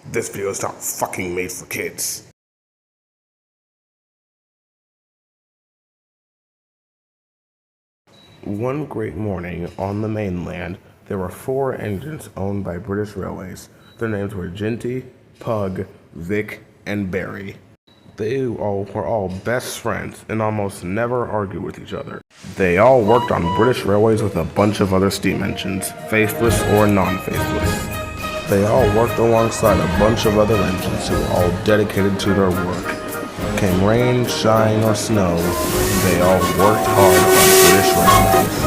This video is not fucking made for kids. One great morning on the mainland, there were 4 engines owned by British Railways. Their names were Ginty, Pug, Vic, and Barry. They were all best friends and almost never argued with each other. They all worked on British Railways with a bunch of other steam engines, faithless or non-faithless. They all worked alongside a bunch of other engines who were all dedicated to their work. Came rain, shine, or snow, they all worked hard on British Railways.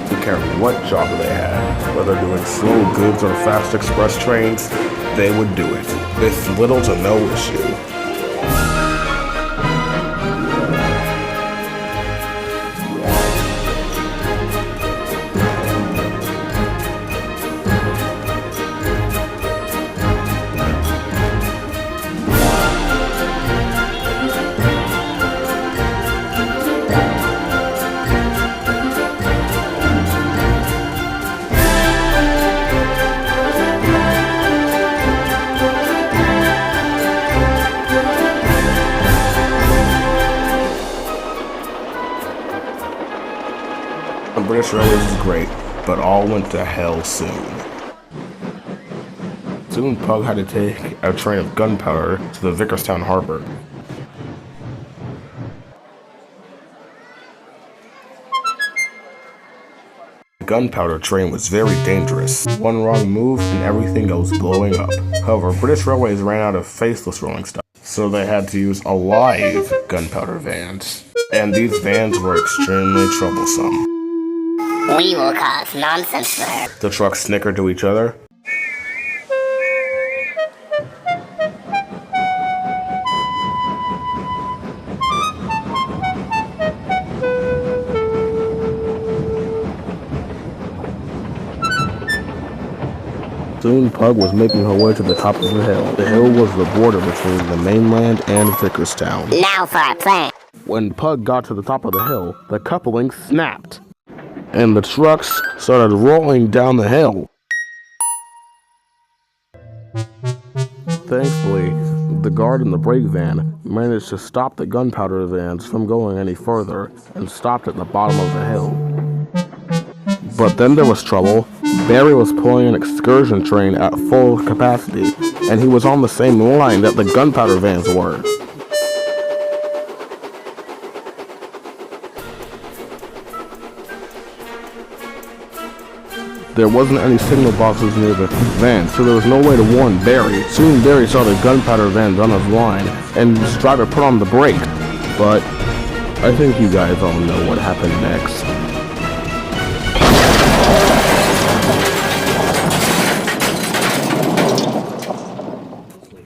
Didn't care what job they had, whether doing slow goods or fast express trains, they would do it, with little to no issue. British Railways was great, but all went to hell soon. Soon Pug had to take a train of gunpowder to the Vickerstown harbor. The gunpowder train was very dangerous. One wrong move and everything goes blowing up. However, British Railways ran out of faithless rolling stock, so they had to use alive gunpowder vans. And these vans were extremely troublesome. We will cause nonsense for her. The trucks snickered to each other. Soon Pug was making her way to the top of the hill. The hill was the border between the mainland and Vickerstown. Now for our plan. When Pug got to the top of the hill, the coupling snapped, and the trucks started rolling down the hill. Thankfully, the guard in the brake van managed to stop the gunpowder vans from going any further and stopped at the bottom of the hill. But then there was trouble. Barry was pulling an excursion train at full capacity, and he was on the same line that the gunpowder vans were. There wasn't any signal boxes near the van, so there was no way to warn Barry. Soon Barry saw the gunpowder vans on his line, and his driver put on the brake. But I think you guys all know what happened next.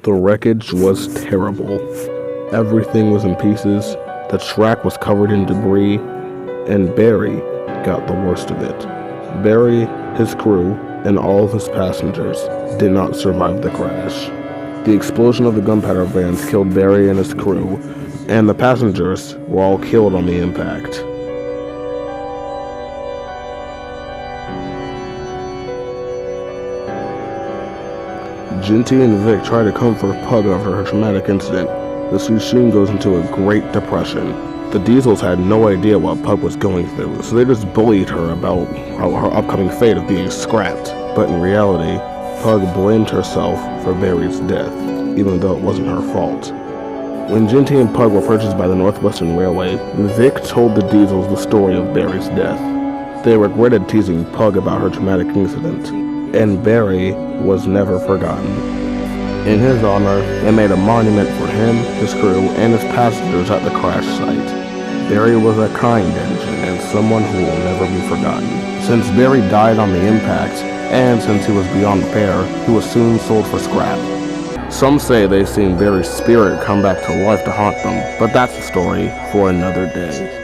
The wreckage was terrible. Everything was in pieces, the track was covered in debris, and Barry got the worst of it. Barry, his crew, and all of his passengers did not survive the crash. The explosion of the gunpowder vans killed Barry and his crew, and the passengers were all killed on the impact. Ginty and Vic try to comfort Pug after her traumatic incident. The soon goes into a Great Depression. The Diesels had no idea what Pug was going through, so they just bullied her about her upcoming fate of being scrapped. But in reality, Pug blamed herself for Barry's death, even though it wasn't her fault. When Ginty and Pug were purchased by the Northwestern Railway, Vic told the Diesels the story of Barry's death. They regretted teasing Pug about her traumatic incident, and Barry was never forgotten. In his honor, they made a monument for him, his crew, and his passengers at the crash site. Barry was a kind engine and someone who will never be forgotten. Since Barry died on the impact, and since he was beyond repair, he was soon sold for scrap. Some say they've seen Barry's spirit come back to life to haunt them, but that's a story for another day.